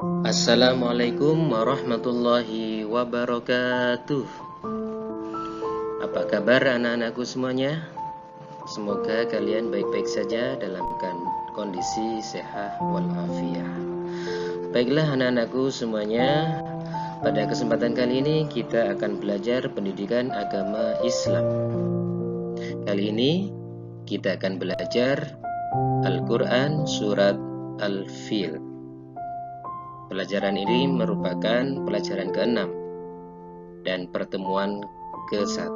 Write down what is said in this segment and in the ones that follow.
Assalamualaikum warahmatullahi wabarakatuh. Apa kabar anak-anakku semuanya? Semoga kalian baik-baik saja dalam kondisi sehat walafiat. Baiklah anak-anakku semuanya, pada kesempatan kali ini kita akan belajar pendidikan agama Islam. Kali ini kita akan belajar Al-Quran Surat Al-Fil. Pelajaran ini merupakan pelajaran ke-6 dan pertemuan ke-1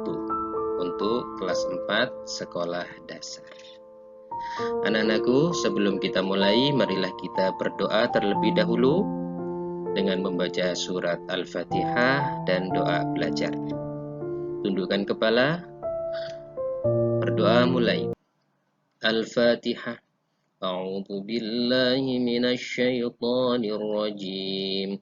untuk kelas 4 sekolah dasar. Anak-anakku, sebelum kita mulai, marilah kita berdoa terlebih dahulu dengan membaca surat Al-Fatihah dan doa belajar. Tundukkan kepala, berdoa mulai. Al-Fatihah. A'udzu billahi minasy syaithanir rajim.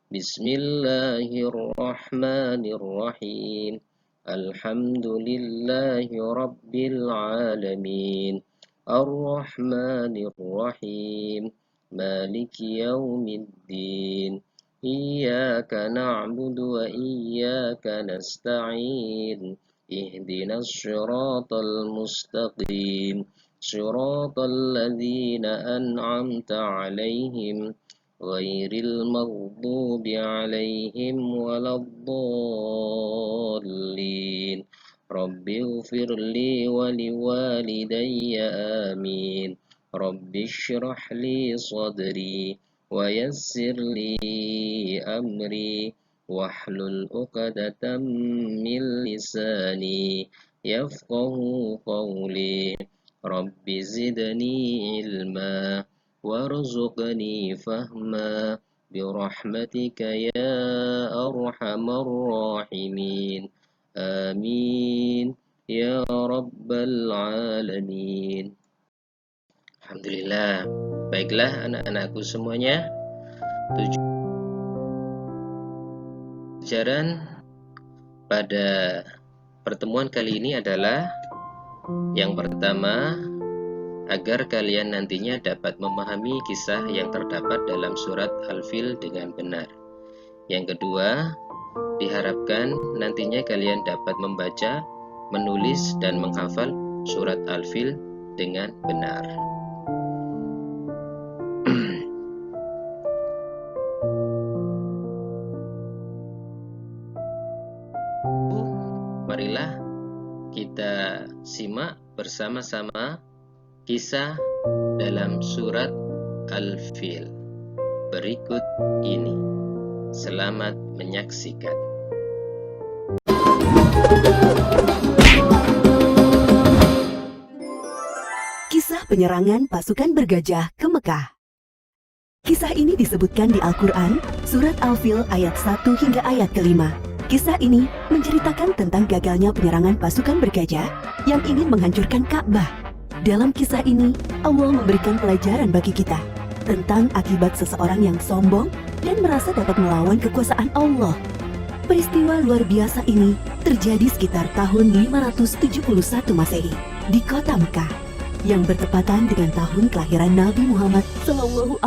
Bismillahirrahmanirrahim. Alhamdulillahi rabbil alamin. Ar-Rahmanir-Rahim. Maliki yaumiddin. Iyyaka na'budu wa iyyaka nasta'in. Ihdinas siratal mustaqim. صراط الذين أنعمت عليهم غير المغضوب عليهم ولا الضالين رب اغفر لي ولوالدي آمين رب اشرح لي صدري ويسر لي أمري واحلل عقدة من لساني يفقه قولي رب زدني علما وارزقني فهما برحمتك يا أرحم الراحمين آمين يا رب العالمين. Alhamdulillah. Baiklah anak-anakku semuanya, pelajaran pada pertemuan kali ini adalah yang pertama, agar kalian nantinya dapat memahami kisah yang terdapat dalam surat Al-Fil dengan benar. Yang kedua, diharapkan nantinya kalian dapat membaca, menulis, dan menghafal surat Al-Fil dengan benar. Marilah kita simak bersama-sama kisah dalam surat Al-Fil berikut ini. Selamat menyaksikan. Kisah penyerangan pasukan bergajah ke Mekah. Kisah ini disebutkan di Al-Quran, surat Al-Fil ayat 1 hingga ayat ke-5. Kisah ini menceritakan tentang gagalnya penyerangan pasukan bergajah yang ingin menghancurkan Ka'bah. Dalam kisah ini, Allah memberikan pelajaran bagi kita tentang akibat seseorang yang sombong dan merasa dapat melawan kekuasaan Allah. Peristiwa luar biasa ini terjadi sekitar tahun 571 Masehi di kota Mekah, yang bertepatan dengan tahun kelahiran Nabi Muhammad SAW.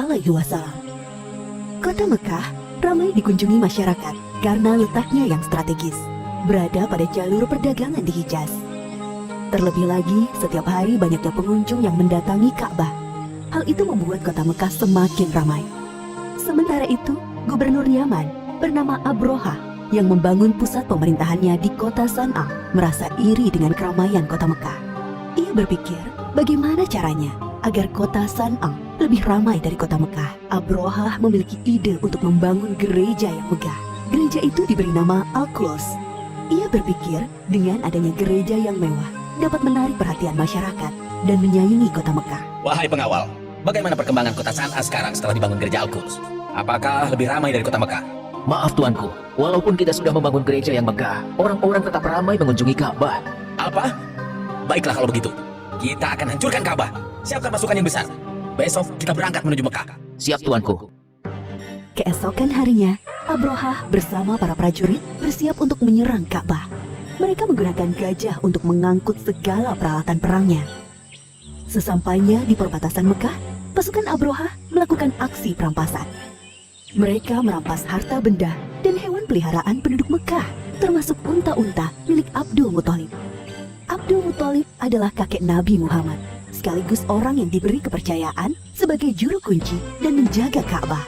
Kota Mekah ramai dikunjungi masyarakat karena letaknya yang strategis, berada pada jalur perdagangan di Hijaz. Terlebih lagi, setiap hari banyaknya pengunjung yang mendatangi Ka'bah. Hal itu membuat kota Mekah semakin ramai. Sementara itu, Gubernur Yaman bernama Abroha yang membangun pusat pemerintahannya di kota San'a merasa iri dengan keramaian kota Mekah. Ia berpikir, bagaimana caranya agar kota San'a lebih ramai dari kota Mekah. Abroha memiliki ide untuk membangun gereja yang megah. Gereja itu diberi nama Al-Quds. Ia berpikir dengan adanya gereja yang mewah dapat menarik perhatian masyarakat dan menyaingi kota Mekah. Wahai pengawal, bagaimana perkembangan kota San'a sekarang setelah dibangun gereja Al-Quds? Apakah lebih ramai dari kota Mekah? Maaf tuanku, walaupun kita sudah membangun gereja yang megah, orang-orang tetap ramai mengunjungi Ka'bah. Apa? Baiklah kalau begitu, kita akan hancurkan Ka'bah. Siapkan pasukan yang besar. Besok kita berangkat menuju Mekah. Siap tuanku. Keesokan harinya, Abroha bersama para prajurit bersiap untuk menyerang Ka'bah. Mereka menggunakan gajah untuk mengangkut segala peralatan perangnya. Sesampainya di perbatasan Mekah, pasukan Abroha melakukan aksi perampasan. Mereka merampas harta benda dan hewan peliharaan penduduk Mekah, termasuk unta-unta milik Abdul Muthalib. Abdul Muthalib adalah kakek Nabi Muhammad, sekaligus orang yang diberi kepercayaan sebagai juru kunci dan menjaga Ka'bah.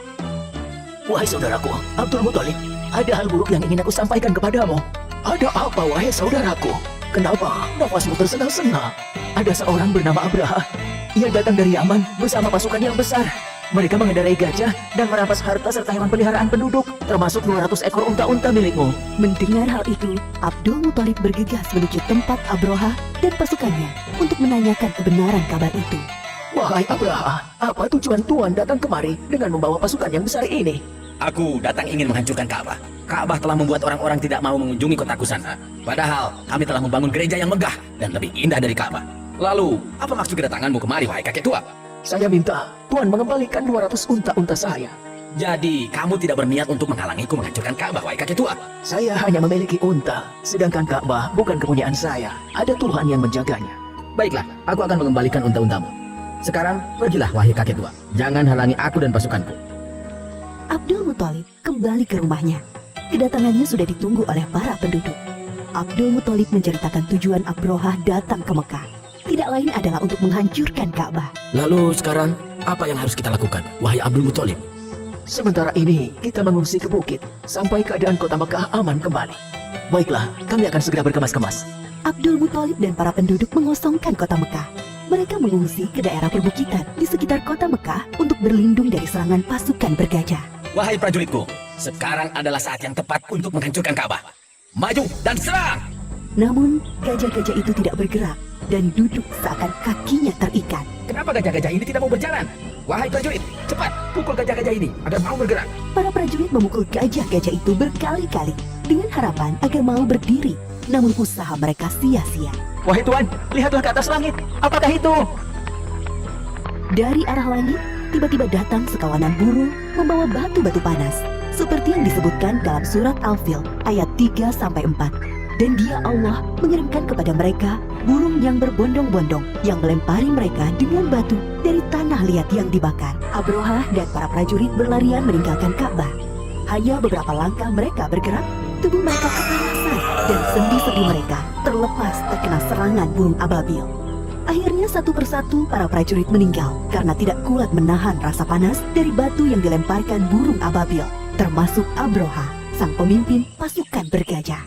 Wahai saudaraku, Abdul Muthalib, ada hal buruk yang ingin aku sampaikan kepadamu. Ada apa, wahai saudaraku? Kenapa nafasmu tersengal-sengal? Ada seorang bernama Abraha. Ia datang dari Yaman bersama pasukan yang besar. Mereka mengendarai gajah dan merampas harta serta hewan peliharaan penduduk, termasuk 200 ekor unta-unta milikmu. Mendengar hal itu, Abdul Muthalib bergegas menuju tempat Abraha dan pasukannya untuk menanyakan kebenaran kabar itu. Wahai Abraha, apa tujuan Tuan datang kemari dengan membawa pasukan yang besar ini? Aku datang ingin menghancurkan Ka'bah. Ka'bah telah membuat orang-orang tidak mau mengunjungi kotaku sana. Padahal kami telah membangun gereja yang megah dan lebih indah dari Ka'bah. Lalu, apa maksud kedatanganmu kemari, wahai kakek tua? Saya minta Tuan mengembalikan 200 unta-unta saya. Jadi, kamu tidak berniat untuk menghalangiku menghancurkan Ka'bah, wahai kakek tua? Saya hanya memiliki unta, sedangkan Ka'bah bukan kepunyaan saya. Ada Tuhan yang menjaganya. Baiklah, aku akan mengembalikan unta-untamu. Sekarang, pergilah, wahai kakek tua. Jangan halangi aku dan pasukanku. Abdul Muthalib kembali ke rumahnya. Kedatangannya sudah ditunggu oleh para penduduk. Abdul Muthalib menceritakan tujuan Abraha datang ke Mekah. Tidak lain adalah untuk menghancurkan Ka'bah. Lalu sekarang, apa yang harus kita lakukan, wahai Abdul Muthalib? Sementara ini, kita mengungsi ke bukit, sampai keadaan kota Mekah aman kembali. Baiklah, kami akan segera berkemas-kemas. Abdul Muthalib dan para penduduk mengosongkan kota Mekah. Mereka mengungsi ke daerah perbukitan di sekitar kota Mekah untuk berlindung dari serangan pasukan bergajah. Wahai prajuritku, sekarang adalah saat yang tepat untuk menghancurkan Ka'bah. Maju dan serang! Namun, gajah-gajah itu tidak bergerak dan duduk seakan kakinya terikat. Kenapa gajah-gajah ini tidak mau berjalan? Wahai prajurit, cepat pukul gajah-gajah ini agar mau bergerak. Para prajurit memukul gajah-gajah itu berkali-kali dengan harapan agar mau berdiri. Namun usaha mereka sia-sia. Wahai Tuan, lihatlah ke atas langit. Apakah itu? Dari arah langit, tiba-tiba datang sekawanan burung membawa batu-batu panas. Seperti yang disebutkan dalam surat Al-Fil ayat 3-4. Dan dia Allah mengirimkan kepada mereka burung yang berbondong-bondong yang melempari mereka dengan batu dari tanah liat yang dibakar. Abraha dan para prajurit berlarian meninggalkan Ka'bah. Hanya beberapa langkah mereka bergerak, tubuh mereka kepanasan dan sendi-sendi mereka terlepas terkena serangan burung ababil. Akhirnya satu persatu para prajurit meninggal karena tidak kuat menahan rasa panas dari batu yang dilemparkan burung ababil, termasuk Abraha, sang pemimpin pasukan bergajah.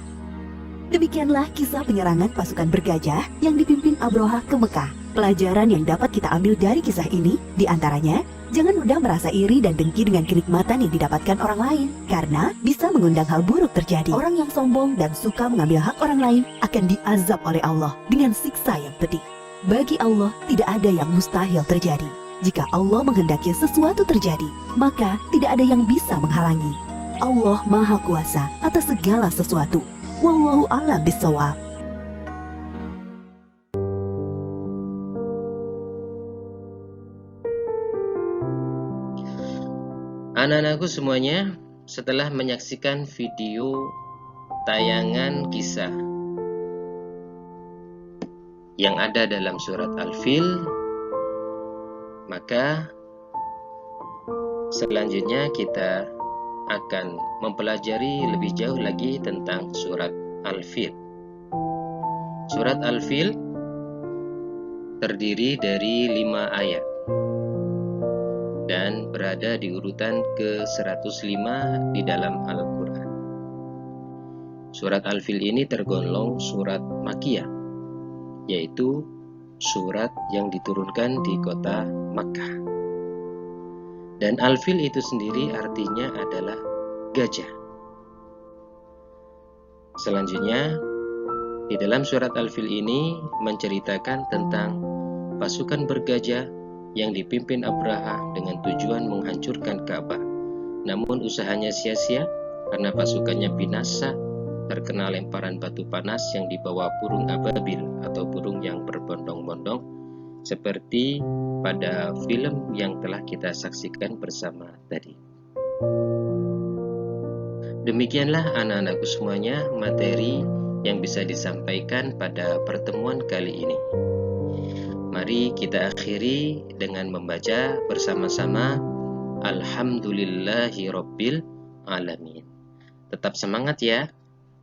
Demikianlah kisah penyerangan pasukan bergajah yang dipimpin Abraha ke Mekah. Pelajaran yang dapat kita ambil dari kisah ini, diantaranya, jangan mudah merasa iri dan dengki dengan kenikmatan yang didapatkan orang lain, karena bisa mengundang hal buruk terjadi. Orang yang sombong dan suka mengambil hak orang lain akan diazab oleh Allah dengan siksa yang pedih. Bagi Allah, tidak ada yang mustahil terjadi. Jika Allah menghendaki sesuatu terjadi, maka tidak ada yang bisa menghalangi. Allah Maha Kuasa atas segala sesuatu. Wallahu a'lam bishawab. Anak-anakku semuanya, setelah menyaksikan video tayangan kisah yang ada dalam surat Al-Fil, maka selanjutnya kita akan mempelajari lebih jauh lagi tentang surat Al-Fil. Surat Al-Fil terdiri dari 5 ayat dan berada di urutan ke-105 di dalam Al-Quran. Surat Al-Fil ini tergolong surat Makkiyah, yaitu surat yang diturunkan di kota Makkah. Dan Al-Fil itu sendiri artinya adalah gajah. Selanjutnya, di dalam surat Al-Fil ini menceritakan tentang pasukan bergajah yang dipimpin Abraha dengan tujuan menghancurkan Ka'bah. Namun usahanya sia-sia karena pasukannya binasa terkena lemparan batu panas yang dibawa burung ababil atau burung yang berbondong-bondong, seperti pada film yang telah kita saksikan bersama tadi. Demikianlah anak-anakku semuanya materi yang bisa disampaikan pada pertemuan kali ini. Mari kita akhiri dengan membaca bersama-sama Alhamdulillahi Rabbil Alamin. Tetap semangat ya,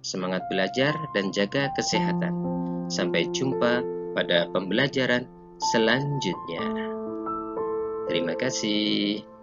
semangat belajar dan jaga kesehatan. Sampai jumpa pada pembelajaran selanjutnya. Terima kasih.